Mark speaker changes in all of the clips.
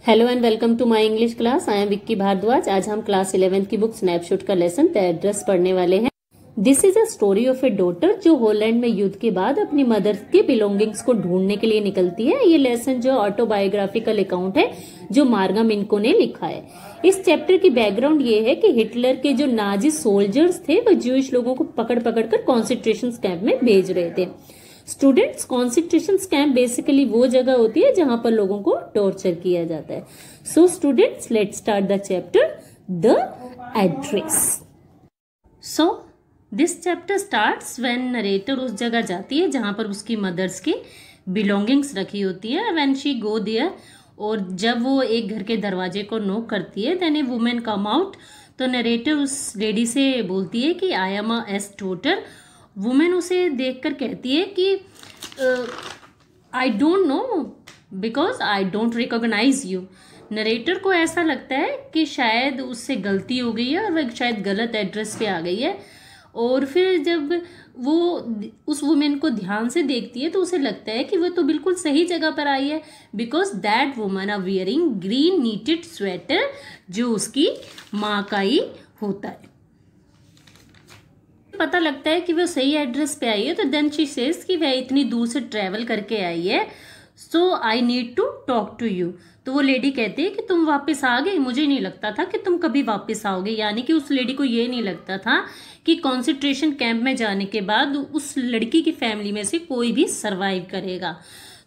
Speaker 1: Hello and welcome to my English class. I am Vicky Bhardwaj. आज हम class 11th की book snapshot का lesson the address पढ़ने वाले हैं। This is a story of a daughter जो हॉलैंड में युद्ध के बाद अपनी मदर के बिलोंगिंग्स को ढूंढने के लिए निकलती है। ये लेसन जो ऑटोबायोग्राफिकल अकाउंट है जो मार्गा मिन्को ने लिखा है। इस चैप्टर की बैकग्राउंड ये है कि हिटलर के जो नाजी सोल्जर्स थे वो ज्यूइश लोगों को पकड़ पकड़ कर कॉन्सेंट्रेशन कैंप में भेज रहे थे। स्टूडेंट्स, कॉन्सेंट्रेशन कैंप बेसिकली वो जगह होती है जहां पर लोगों को टॉर्चर किया जाता है। So students, let's start the chapter the address. So this chapter starts when narrator उस जगह जाती है जहां पर उसकी मदर्स की बिलोंगिंग्स रखी होती है। व्हेन शी गो देयर, और जब वो एक घर के दरवाजे को नॉक करती है, then a women come out. तो नरेटर उस लेडी से बोलती है कि I am a S daughter. Women उसे देखकर कहती है कि I don't know because I don't recognise you. Narrator को ऐसा लगता है कि शायद उससे गलती हो गई है और वह शायद गलत एड्रेस पे आ गई है। और फिर जब वो उस वुमेन को ध्यान से देखती है तो उसे लगता है कि वो तो बिल्कुल सही जगह पर आई है, because that woman are wearing green knitted sweater जो उसकी माँ का ही होता है। पता लगता है कि वो सही एड्रेस पे आई है। तो देन शी सेज कि वह इतनी दूर से ट्रेवल करके आई है, so I need to talk to you. तो वो लेडी कहती है कि तुम वापस आ गई, मुझे नहीं लगता था कि तुम कभी वापस आओगे। यानी कि उस लेडी को ये नहीं लगता था कि कॉन्सेंट्रेशन कैंप में जाने के बाद उस लड़की की फैमिली में से कोई भी सरवाइव करेगा।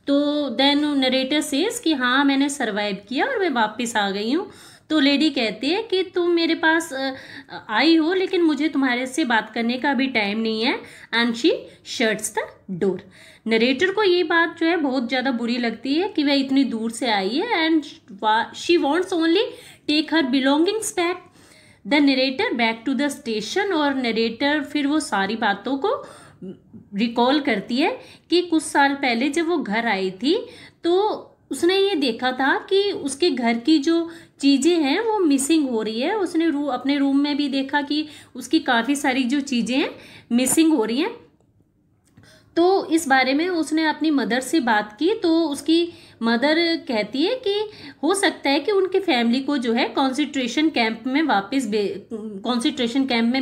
Speaker 1: तो देन नरेटर सेज कि हाँ, मैंने सरवाइव किया और मैं वापस आ गई हूँ। तो लेडी कहती है कि तुम मेरे पास आई हो, लेकिन मुझे तुम्हारे से बात करने का अभी टाइम नहीं है। And she shuts the door. Narrator को ये बात जो है बहुत ज़्यादा बुरी लगती है कि वह इतनी दूर से आई है and she wants only take her belongings back. The narrator back to the station. और नरेटर फिर वो सारी बातों को रिकॉल करती है कि कुछ साल पहले जब वो घर आई थी तो उसने ये देखा था कि उसके घर की जो चीज़ें हैं वो मिसिंग हो रही है। उसने अपने रूम में भी देखा कि उसकी काफ़ी सारी जो चीज़ें हैं मिसिंग हो रही हैं। तो इस बारे में उसने अपनी मदर से बात की। तो उसकी मदर कहती है कि हो सकता है कि उनके फैमिली को जो है कॉन्सेंट्रेशन कैंप में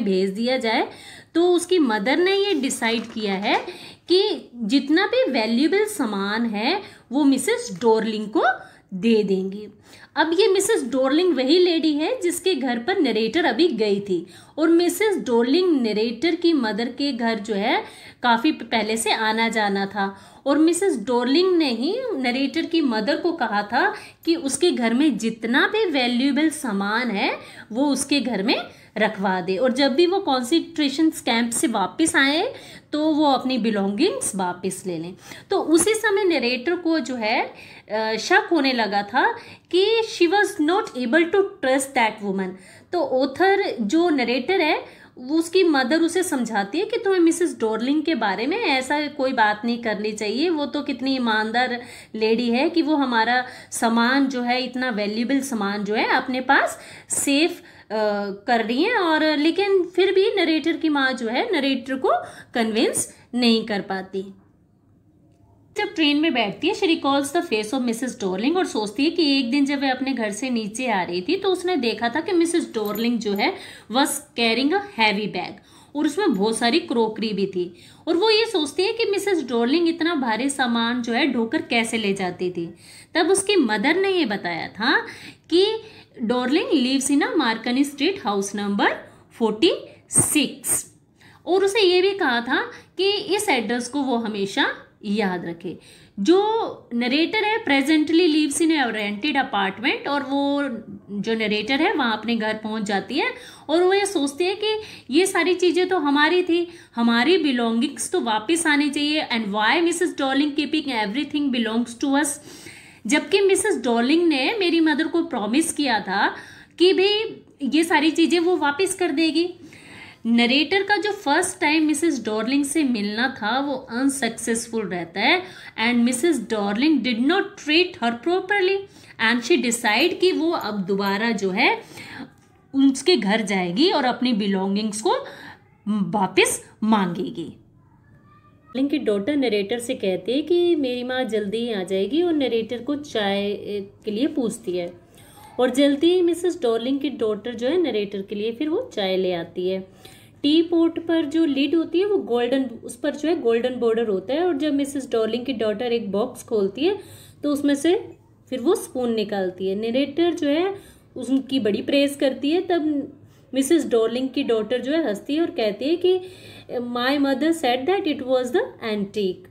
Speaker 1: भेज दिया जाए। तो उसकी मदर ने ये डिसाइड किया है कि जितना भी वैल्यूएबल सामान है वो मिसेस डॉर्लिंग को दे देंगी। अब ये मिसेस डॉर्लिंग वही लेडी है जिसके घर पर नरेटर अभी गई थी। और मिसेस डॉर्लिंग नरेटर की मदर के घर जो है काफ़ी पहले से आना जाना था। और मिसेस डॉर्लिंग ने ही नरेटर की मदर को कहा था कि उसके घर में जितना भी वैल्यूएबल सामान है वो उसके घर में रखवा दे, और जब भी वो कॉन्सेंट्रेशन कैंप से वापस आए तो वो अपनी बिलोंगिंग्स वापस ले लें। तो उसी समय नरेटर को जो है शक होने लगा था कि she was not able to trust that woman. तो ऑथर जो नरेटर है वो उसकी मदर उसे समझाती है कि तुम्हें मिसेस डॉर्लिंग के बारे में ऐसा कोई बात नहीं करनी चाहिए। वो तो कितनी ईमानदार लेडी है कि वो हमारा सामान जो है, इतना वैल्यूएबल सामान जो है अपने पास सेफ कर रही हैं। और लेकिन फिर भी नरेटर की माँ जो है नरेटर को कन्विंस नहीं कर पाती। जब ट्रेन में बैठती है, she recalls the face of Mrs Darling, और सोचती है कि एक दिन जब वह अपने घर से नीचे आ रही थी तो उसने देखा था कि मिसेस डॉर्लिंग जो है was carrying a heavy bag, और उसमें बहुत सारी क्रोकरी भी थी। और वो ये सोचती है कि मिसेस डॉर्लिंग इतना भारी सामान जो है ढोकर कैसे ले जाती थी। तब उसकी मदर ने ये बताया था कि Dorling lives in a Marconi street, house number 46। और उसे ये भी कहा था कि इस एड्रेस को वो हमेशा याद रखे। जो नरेटर है presently lives in a rented apartment, और वो जो नरेटर है वहाँ अपने घर पहुँच जाती है। और वो ये सोचती है कि ये सारी चीज़ें तो हमारी थी, हमारी बिलोंगिंग्स तो वापस आनी चाहिए। And why Mrs Dorling keeping everything belongs to us. जबकि मिसेस डॉर्लिंग ने मेरी मदर को प्रॉमिस किया था कि भाई ये सारी चीज़ें वो वापस कर देगी। नरेटर का जो फर्स्ट टाइम मिसेस डॉर्लिंग से मिलना था वो अनसक्सेसफुल रहता है, and Mrs Darling did not treat her properly, and she decide कि वो अब दोबारा जो है उसके घर जाएगी और अपनी बिलोंगिंग्स को वापस मांगेगी। डॉर्लिंग की डॉटर नरेटर से कहती है कि मेरी माँ जल्दी ही आ जाएगी और नरेटर को चाय के लिए पूछती है और जल्दी ही मिसेस डॉर्लिंग की डॉटर जो है नरेटर के लिए फिर वो चाय ले आती है। टी पोट पर जो लिड होती है वो गोल्डन, उस पर जो है गोल्डन बॉर्डर होता है और जब मिसेस डॉर्लिंग की डॉटर एक बॉक्स खोलती है तो उसमें से फिर वो स्पून निकालती है। नरेटर जो है उसकी बड़ी प्रेज करती है। तब मिसेस डॉर्लिंग की डॉटर जो है हंसती है और कहती है कि my mother said that it was the antique.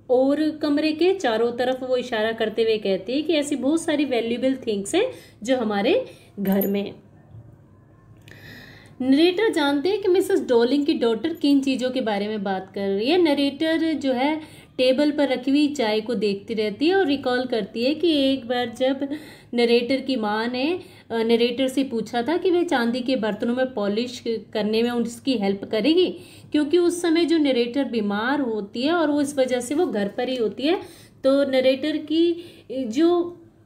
Speaker 1: और कमरे के चारों तरफ वो इशारा करते हुए कहती है कि ऐसी बहुत सारी वैल्यूएबल थिंग्स हैं जो हमारे घर में। नरेटर जानते हैं कि मिसेस डॉर्लिंग की डॉटर किन चीज़ों के बारे में बात कर रही है। नरेटर जो है टेबल पर रखी हुई चाय को देखती रहती है और रिकॉल करती है कि एक बार जब नरेटर की माँ ने नरेटर से पूछा था कि वह चांदी के बर्तनों में पॉलिश करने में उसकी हेल्प करेगी, क्योंकि उस समय जो नरेटर बीमार होती है और वो इस वजह से वो घर पर ही होती है। तो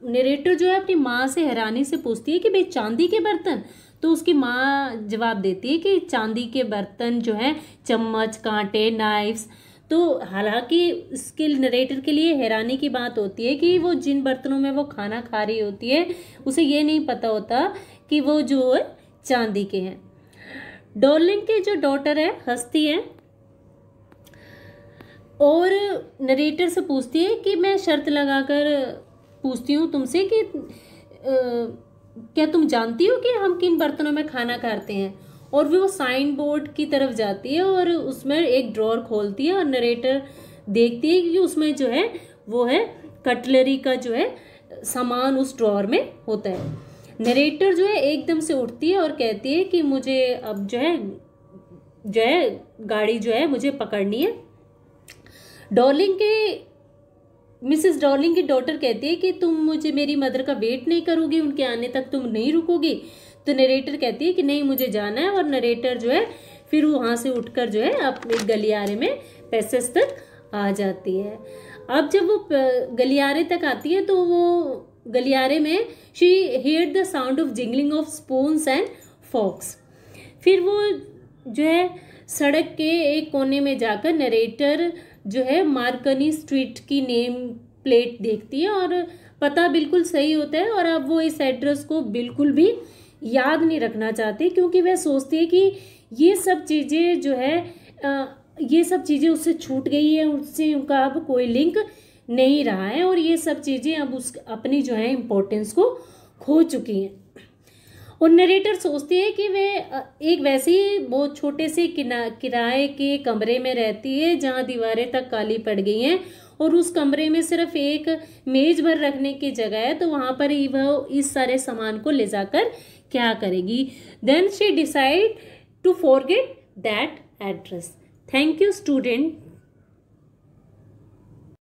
Speaker 1: नरेटर जो है अपनी माँ से हैरानी से पूछती है कि भाई चांदी के बर्तन, तो उसकी माँ जवाब देती है कि चांदी के बर्तन जो हैं चम्मच, कांटे, नाइफ्स। तो हालांकि इसके नरेटर के लिए हैरानी की बात होती है कि वो जिन बर्तनों में वो खाना खा रही होती है उसे ये नहीं पता होता कि वो जो है चांदी के हैं। डॉर्लिंग की जो डॉटर है हंसती है और नरेटर से पूछती है कि मैं शर्त लगाकर पूछती हूँ तुमसे कि क्या तुम जानती हो कि हम किन बर्तनों में खाना खाते हैं। और वो साइन बोर्ड की तरफ जाती है और उसमें एक ड्रॉर खोलती है और नरेटर देखती है कि उसमें जो है वो है कटलरी का जो है सामान उस ड्रॉर में होता है। नरेटर जो है एकदम से उठती है और कहती है कि मुझे अब जो है गाड़ी जो है मुझे पकड़नी है। मिसेस डॉर्लिंग की डॉटर कहती है कि तुम मुझे मेरी मदर का वेट नहीं करोगी, उनके आने तक तुम नहीं रुकोगी। तो नरेटर कहती है कि नहीं मुझे जाना है और नरेटर जो है फिर वहाँ से उठकर जो है अपने गलियारे में पैसेज तक आ जाती है। अब जब वो गलियारे तक आती है तो वो गलियारे में she heard the sound of jingling of spoons and forks. फिर वो जो है सड़क के एक कोने में जाकर नरेटर जो है मार्कनी स्ट्रीट की नेम प्लेट देखती है और पता बिल्कुल सही होता है और अब वो इस एड्रेस को बिल्कुल भी याद नहीं रखना चाहती, क्योंकि वह सोचती है कि ये सब चीज़ें जो है ये सब चीज़ें उससे छूट गई है, उससे उनका अब कोई लिंक नहीं रहा है और ये सब चीज़ें अब अपनी जो है इम्पोर्टेंस को खो चुकी हैं। और नरेटर सोचती है कि वे एक वैसे ही बहुत छोटे से किराए के कमरे में रहती है जहाँ दीवारें तक काली पड़ गई हैं और उस कमरे में सिर्फ एक मेज भर रखने की जगह है, तो वहाँ पर ही वह इस सारे सामान को ले जाकर क्या करेगी। Then she decide to forget that address. Thank you student.